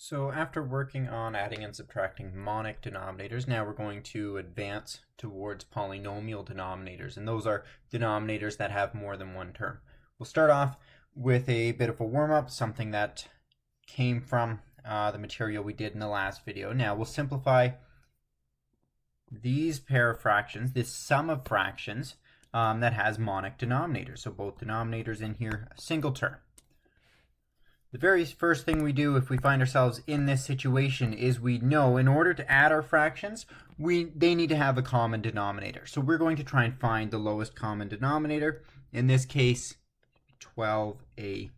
So after working on adding and subtracting monic denominators, now we're going to advance towards polynomial denominators, and those are denominators that have more than one term. We'll start off with a bit of a warm-up, something that came from the material we did in the last video. Now we'll simplify these pair of fractions, this sum of fractions that has monic denominators. So both denominators in here, a single term. The very first thing we do if we find ourselves in this situation is we know in order to add our fractions, they need to have a common denominator. So we're going to try and find the lowest common denominator, in this case 12ab.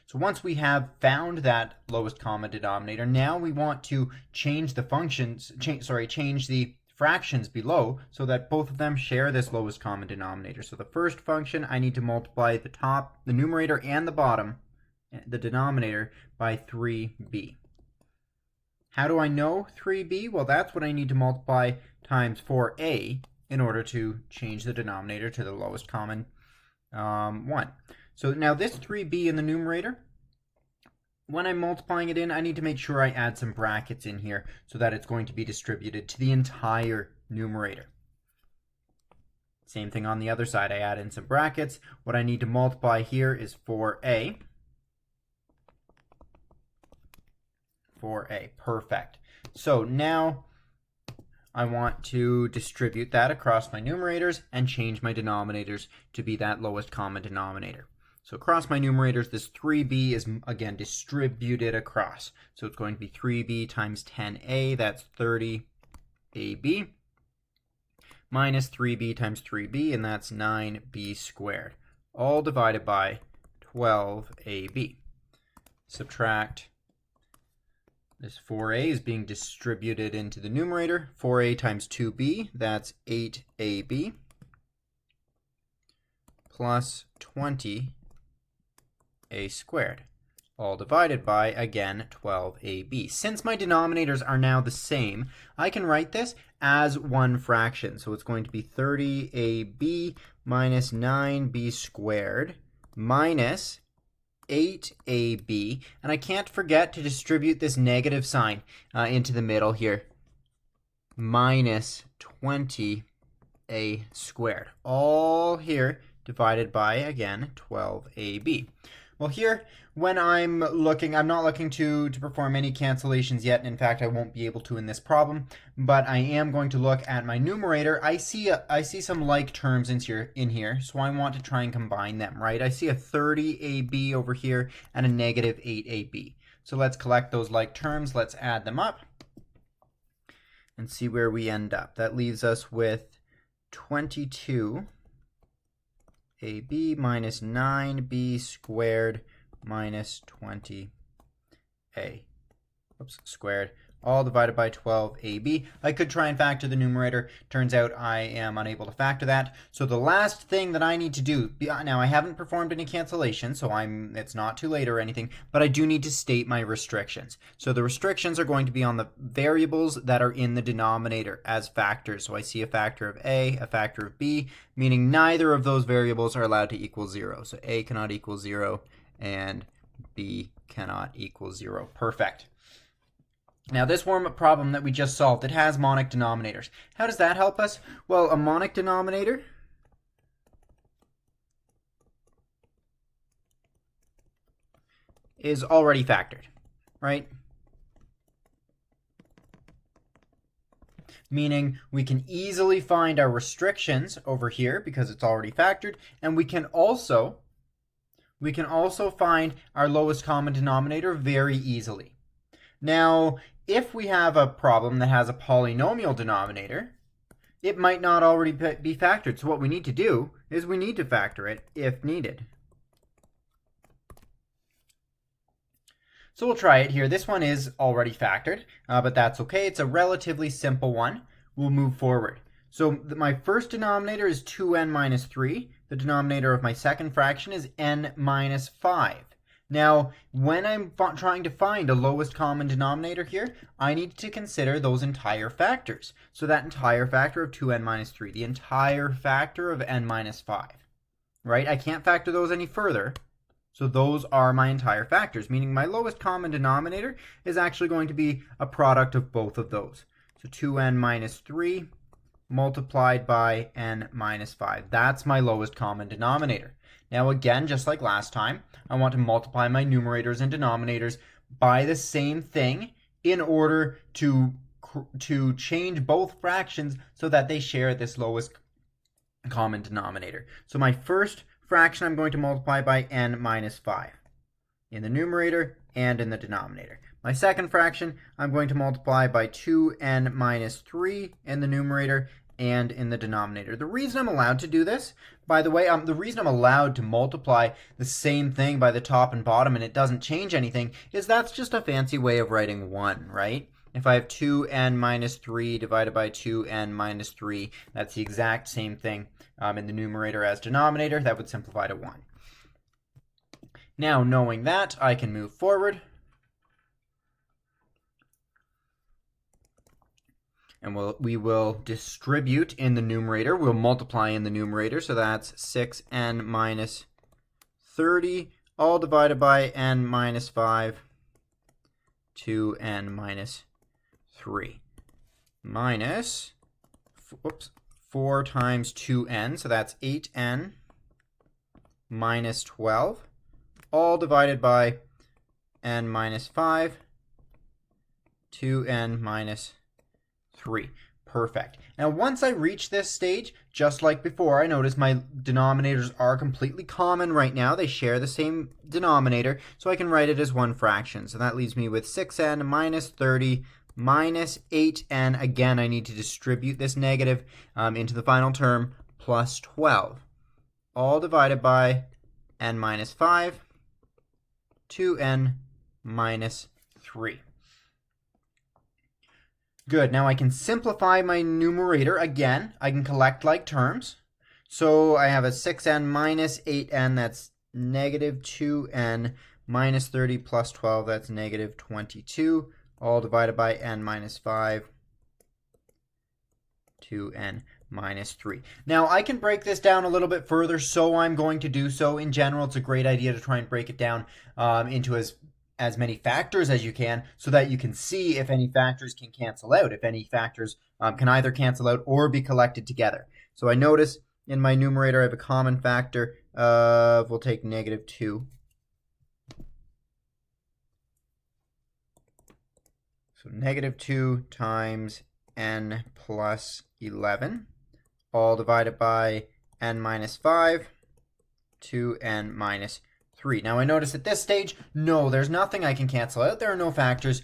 So once we have found that lowest common denominator, now we want to change the functions, change the fractions below so that both of them share this lowest common denominator. So the first function, I need to multiply the numerator and the bottom, the denominator, by 3b. How do I know 3b? Well, that's what I need to multiply times 4a in order to change the denominator to the lowest common one. So now this 3b in the numerator, when I'm multiplying it in, I need to make sure I add some brackets in here so that it's going to be distributed to the entire numerator. Same thing on the other side. I add in some brackets. What I need to multiply here is 4a. 4a, perfect. So now I want to distribute that across my numerators and change my denominators to be that lowest common denominator. So across my numerators, this 3b is again distributed across. So it's going to be 3b times 10a, that's 30ab, minus 3b times 3b, and that's 9b squared, all divided by 12ab. Subtract. This 4a is being distributed into the numerator. 4a times 2b, that's 8ab, plus 20a squared, all divided by, again, 12ab. Since my denominators are now the same, I can write this as one fraction. So it's going to be 30ab minus 9b squared minus 8ab, and I can't forget to distribute this negative sign into the middle here, minus 20a squared, all here divided by, again, 12ab. Well, here, when I'm not looking to perform any cancellations yet. In fact, I won't be able to in this problem, but I am going to look at my numerator. I see some like terms in here, so I want to try and combine them, right? I see a 30ab over here and a negative 8ab. So let's collect those like terms. Let's add them up and see where we end up. That leaves us with 22ab minus 9b squared minus 20a squared, all divided by 12ab. I could try and factor the numerator. Turns out I am unable to factor that. So the last thing that I need to do, now I haven't performed any cancellation, so it's not too late or anything, but I do need to state my restrictions. So the restrictions are going to be on the variables that are in the denominator as factors. So I see a factor of a factor of b, meaning neither of those variables are allowed to equal 0. So a cannot equal 0 and b cannot equal 0. Perfect. Now this warm-up problem that we just solved, it has monic denominators. How does that help us? Well, a monic denominator is already factored, right? Meaning we can easily find our restrictions over here because it's already factored, and we can also find our lowest common denominator very easily. Now, if we have a problem that has a polynomial denominator, it might not already be factored. So what we need to do is we need to factor it if needed. So we'll try it here. This one is already factored, but that's okay. It's a relatively simple one. We'll move forward. So my first denominator is 2n minus 3. The denominator of my second fraction is n minus 5. Now, when I'm trying to find a lowest common denominator here, I need to consider those entire factors. So that entire factor of 2n minus 3, the entire factor of n minus 5, right? I can't factor those any further. So those are my entire factors, meaning my lowest common denominator is actually going to be a product of both of those. So 2n minus 3 multiplied by n minus 5. That's my lowest common denominator. Now again, just like last time, I want to multiply my numerators and denominators by the same thing in order to change both fractions so that they share this lowest common denominator. So my first fraction I'm going to multiply by n minus 5 in the numerator and in the denominator. My second fraction I'm going to multiply by 2n minus 3 in the numerator and in the denominator. The reason I'm allowed to do this, by the way, the reason I'm allowed to multiply the same thing by the top and bottom and it doesn't change anything is that's just a fancy way of writing 1, right? If I have 2n minus 3 divided by 2n minus 3, that's the exact same thing in the numerator as denominator. That would simplify to 1. Now, knowing that, I can move forward. And we will distribute in the numerator. We'll multiply in the numerator. So that's 6n minus 30, all divided by n minus 5, 2n minus 3. Minus, 4 times 2n, so that's 8n minus 12, all divided by n minus 5, 2n minus 3. Perfect. Now once I reach this stage, just like before, I notice my denominators are completely common right now. They share the same denominator, so I can write it as one fraction. So that leaves me with 6n minus 30 minus 8n. Again, I need to distribute this negative into the final term, plus 12, all divided by n minus 5, 2n minus 3. Good. Now I can simplify my numerator again. I can collect like terms. So I have a 6n minus 8n, that's negative 2n, minus 30 plus 12, that's negative 22, all divided by n minus 5, 2n minus 3. Now I can break this down a little bit further, so I'm going to do so. In general, it's a great idea to try and break it down into as many factors as you can, so that you can see if any factors can cancel out, if any factors can either cancel out or be collected together. So I notice in my numerator I have a common factor of, we'll take negative 2. So negative 2 times n plus 11, all divided by n minus 5, 2n minus 3. Now I notice at this stage, no, there's nothing I can cancel out. There are no factors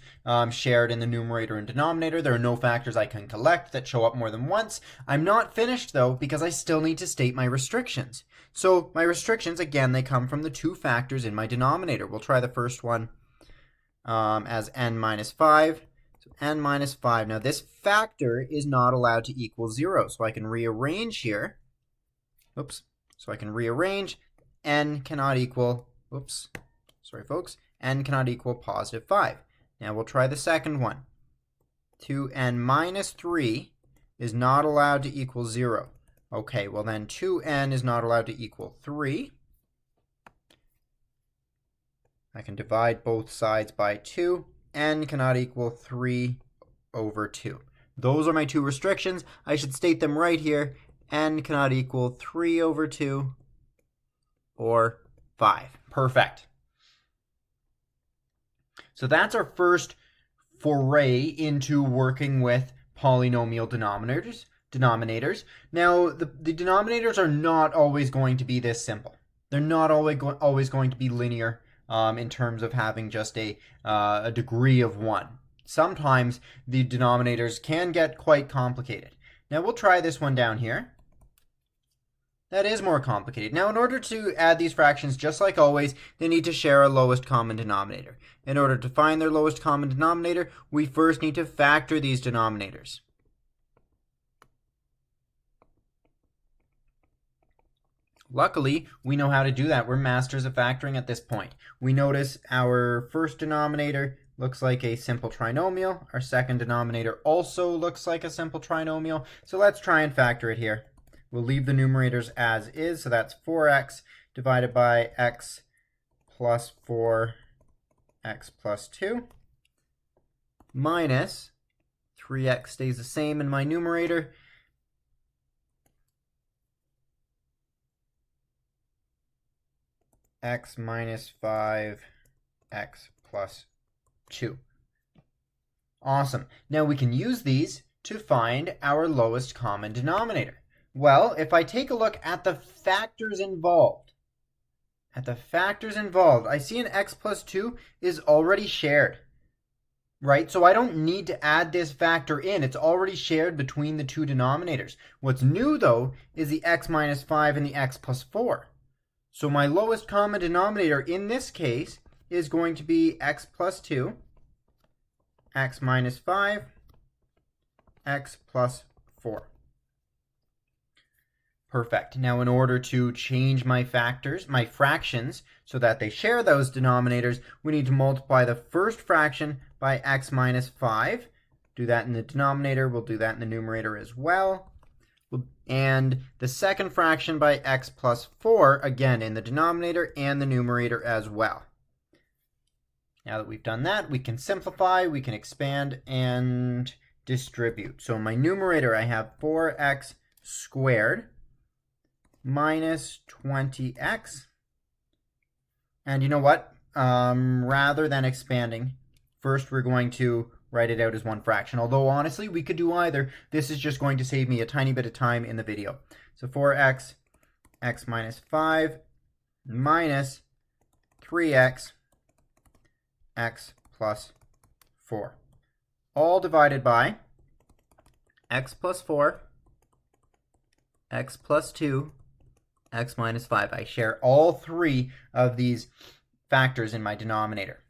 shared in the numerator and denominator. There are no factors I can collect that show up more than once. I'm not finished though, because I still need to state my restrictions. So my restrictions, again, they come from the two factors in my denominator. We'll try the first one as n minus 5. So n minus 5. Now this factor is not allowed to equal 0. So I can rearrange here. Oops. So I can rearrange. N cannot equal, n cannot equal positive 5. Now we'll try the second one. 2n minus 3 is not allowed to equal 0. Okay, well then 2n is not allowed to equal 3. I can divide both sides by 2. N cannot equal 3 over 2. Those are my two restrictions. I should state them right here. N cannot equal 3 over 2. Or 5. Perfect. So that's our first foray into working with polynomial denominators. Now, the denominators are not always going to be this simple. They're not always going to be linear in terms of having just a degree of 1. Sometimes the denominators can get quite complicated. Now, we'll try this one down here. That is more complicated. Now, in order to add these fractions, just like always, they need to share a lowest common denominator. In order to find their lowest common denominator, we first need to factor these denominators. Luckily, we know how to do that. We're masters of factoring at this point. We notice our first denominator looks like a simple trinomial. Our second denominator also looks like a simple trinomial. So let's try and factor it here. We'll leave the numerators as is, so that's 4x divided by x plus 4x plus 2 minus 3x stays the same in my numerator. X minus 5x plus 2. Awesome. Now we can use these to find our lowest common denominator. Well, if I take a look at the factors involved, I see an x plus 2 is already shared, right? So I don't need to add this factor in. It's already shared between the two denominators. What's new, though, is the x minus 5 and the x plus 4. So my lowest common denominator in this case is going to be x plus 2, x minus 5, x plus 4. Perfect. Now in order to change my fractions, so that they share those denominators, we need to multiply the first fraction by x minus 5. Do that in the denominator. We'll do that in the numerator as well. And the second fraction by x plus 4, again in the denominator and the numerator as well. Now that we've done that, we can simplify, we can expand, and distribute. So in my numerator, I have 4x squared minus 20x. And you know what? Rather than expanding, first we're going to write it out as one fraction. Although honestly, we could do either. This is just going to save me a tiny bit of time in the video. So 4x, x minus 5, minus 3x, x plus 4. All divided by x plus 4, x plus 2, x minus 5. I share all three of these factors in my denominator.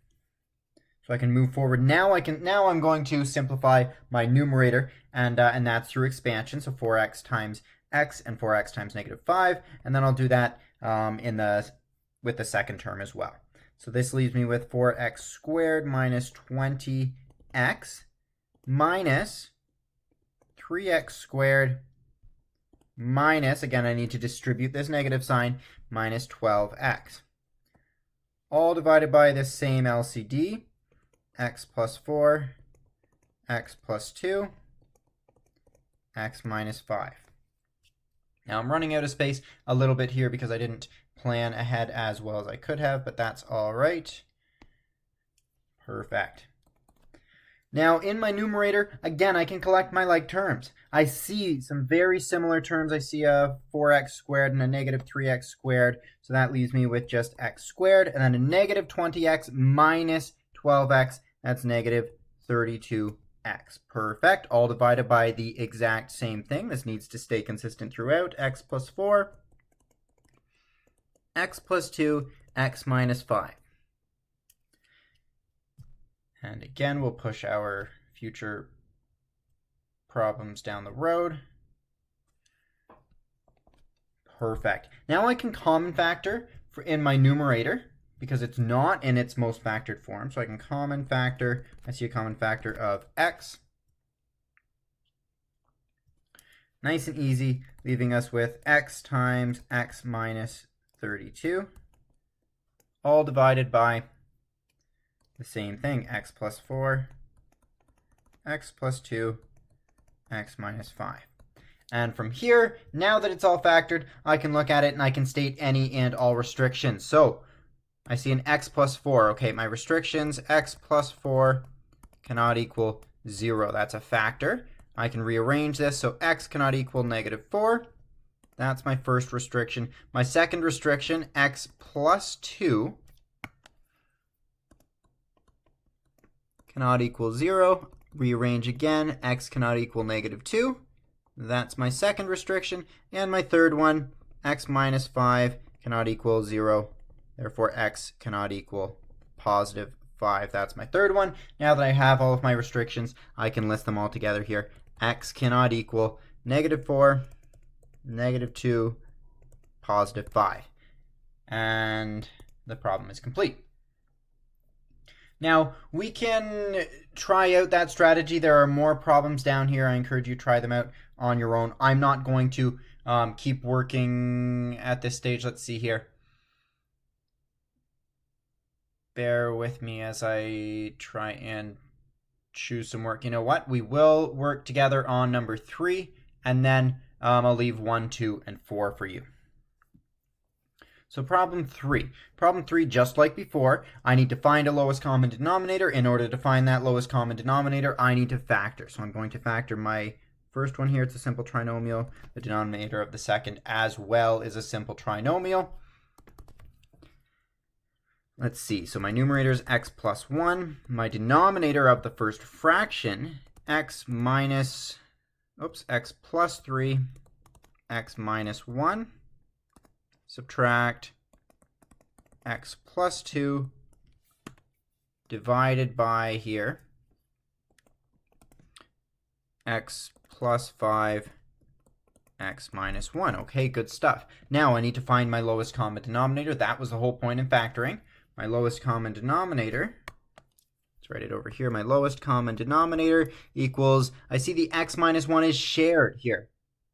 So I can move forward. Now I'm going to simplify my numerator, and that's through expansion. So 4x times x and 4x times negative 5, and then I'll do that with the second term as well. So this leaves me with 4x squared minus 20x minus 3x squared minus, again I need to distribute this negative sign, minus 12x. All divided by this same LCD. X plus 4, x plus 2, x minus 5. Now I'm running out of space a little bit here because I didn't plan ahead as well as I could have, but that's all right. Perfect. Now in my numerator, again, I can collect my like terms. I see some very similar terms. I see a 4x squared and a negative 3x squared, so that leaves me with just x squared, and then a negative 20x minus 12x. That's negative 32x. Perfect. All divided by the exact same thing. This needs to stay consistent throughout. X plus 4, x plus 2, x minus 5. And again, we'll push our future problems down the road. Perfect. Now I can common factor in my numerator, because it's not in its most factored form. So I can common factor, I see a common factor of x. Nice and easy, leaving us with x times x minus 32, all divided by the same thing, x plus 4, x plus 2, x minus 5. And from here, now that it's all factored, I can look at it and I can state any and all restrictions. So I see an x plus 4. Okay, my restrictions, x plus 4 cannot equal 0. That's a factor. I can rearrange this, so x cannot equal negative 4. That's my first restriction. My second restriction, x plus 2 cannot equal 0. Rearrange again, x cannot equal negative 2. That's my second restriction. And my third one, x minus 5 cannot equal 0. Therefore, x cannot equal positive 5. That's my third one. Now that I have all of my restrictions, I can list them all together here. X cannot equal negative 4, negative 2, positive 5. And the problem is complete. Now, we can try out that strategy. There are more problems down here. I encourage you to try them out on your own. I'm not going to keep working at this stage. Let's see here. bear with me as I try and choose some work. You know what? We will work together on number 3, and then I'll leave 1, 2, and 4 for you. So problem 3. Problem 3, just like before, I need to find a lowest common denominator. In order to find that lowest common denominator, I need to factor. So I'm going to factor my first one here. It's a simple trinomial. The denominator of the second as well is a simple trinomial. Let's see. So my numerator is x plus 1. My denominator of the first fraction, x plus 3, x minus 1. Subtract x plus 2 divided by here x plus 5, x minus 1. Okay, good stuff. Now I need to find my lowest common denominator. That was the whole point in factoring. My lowest common denominator, let's write it over here. My lowest common denominator equals, I see the x minus 1 is shared here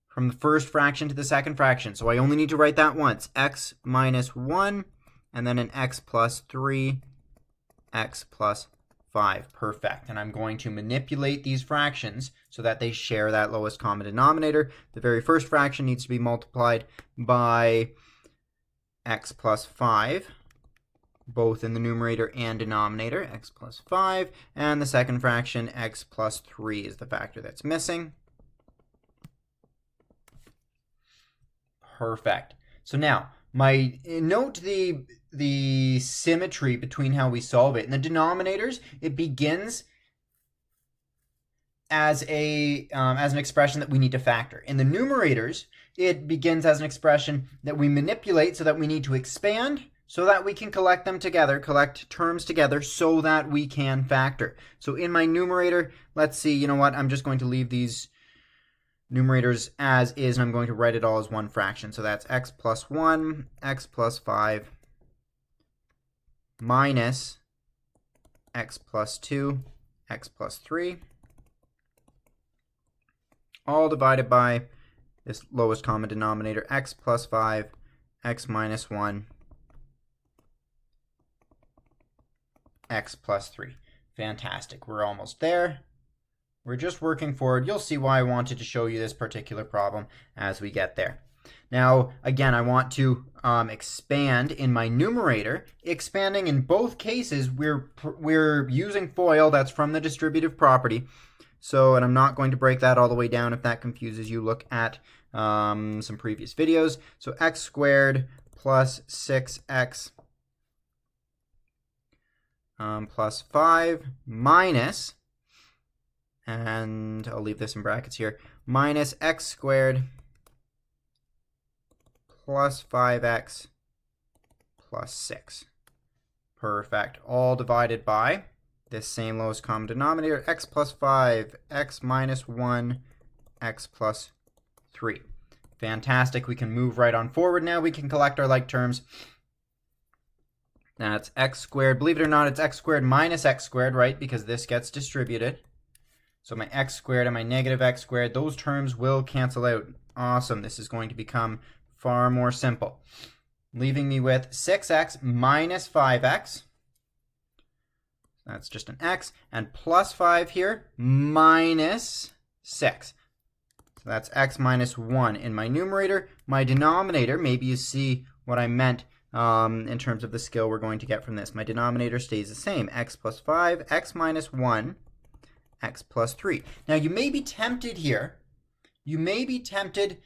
from the first fraction to the second fraction. So I only need to write that once. X minus 1, and then an x plus 3, x plus 5. Perfect. And I'm going to manipulate these fractions so that they share that lowest common denominator. The very first fraction needs to be multiplied by x plus 5, both in the numerator and denominator, x plus 5. And the second fraction, x plus 3, is the factor that's missing. Perfect. So now, note the symmetry between how we solve it. In the denominators, it begins as an expression that we need to factor. In the numerators, it begins as an expression that we manipulate so that we need to expand so that we can collect them together, collect terms together so that we can factor. So in my numerator, let's see, you know what, I'm just going to leave these numerators as is, and I'm going to write it all as one fraction. So that's x plus 1, x plus 5, minus x plus 2, x plus 3, all divided by this lowest common denominator, x plus 5, x minus 1, x plus 3. Fantastic. We're almost there. We're just working forward. You'll see why I wanted to show you this particular problem as we get there. Now, again, I want to expand in my numerator. Expanding in both cases, we're using FOIL. That's from the distributive property. So, and I'm not going to break that all the way down. If that confuses you, look at some previous videos. So x squared plus 6x plus 5 minus, and I'll leave this in brackets here, minus x squared plus 5x plus 6. Perfect. All divided by this same lowest common denominator, x plus 5, x minus 1, x plus 3. Fantastic. We can move right on forward now. We can collect our like terms. That's x squared. Believe it or not, it's x squared minus x squared, right? Because this gets distributed. So my x squared and my negative x squared, those terms will cancel out. Awesome. This is going to become far more simple. Leaving me with 6x minus 5x. That's just an x. And plus 5 here, minus 6. So that's x minus 1 in my numerator. My denominator, maybe you see what I meant in terms of the skill we're going to get from this. My denominator stays the same. X plus 5, x minus 1, x plus 3. Now you may be tempted here. You may be tempted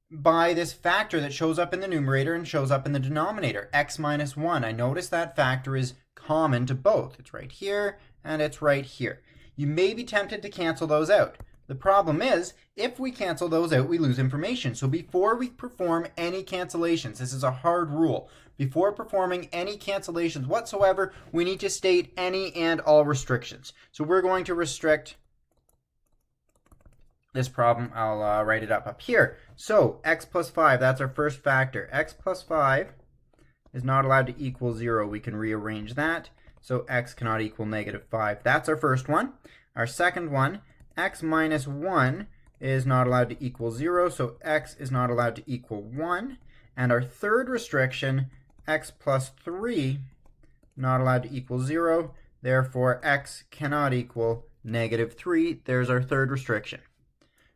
by this factor that shows up in the numerator and shows up in the denominator, x minus 1. I notice that factor is common to both. It's right here and it's right here. You may be tempted to cancel those out. The problem is, if we cancel those out, we lose information. So before we perform any cancellations, this is a hard rule. Before performing any cancellations whatsoever, we need to state any and all restrictions. So we're going to restrict this problem. I'll write it up here. So x plus 5, that's our first factor. X plus 5 is not allowed to equal 0. We can rearrange that. So x cannot equal negative 5. That's our first one. Our second one, x minus 1 is not allowed to equal 0, so x is not allowed to equal 1. And our third restriction, x plus 3 not allowed to equal 0. Therefore, x cannot equal -3. There's our third restriction.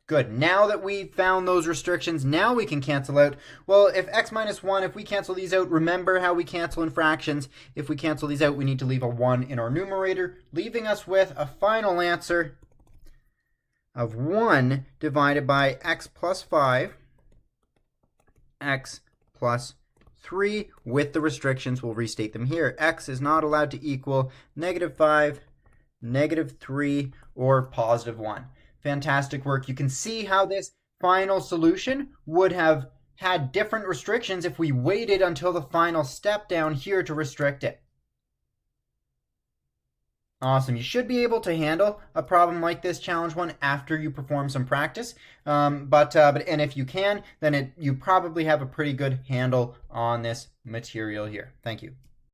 Good. Now that we've found those restrictions, now we can cancel out. Well, if x minus 1, if we cancel these out, remember how we cancel in fractions. If we cancel these out, we need to leave a 1 in our numerator, leaving us with a final answer of 1 divided by x plus 5, x plus 3. With the restrictions, we'll restate them here. X is not allowed to equal -5, -3, or +1. Fantastic work. You can see how this final solution would have had different restrictions if we waited until the final step down here to restrict it. Awesome. You should be able to handle a problem like this, challenge 1, after you perform some practice. And if you can, then you probably have a pretty good handle on this material here. Thank you.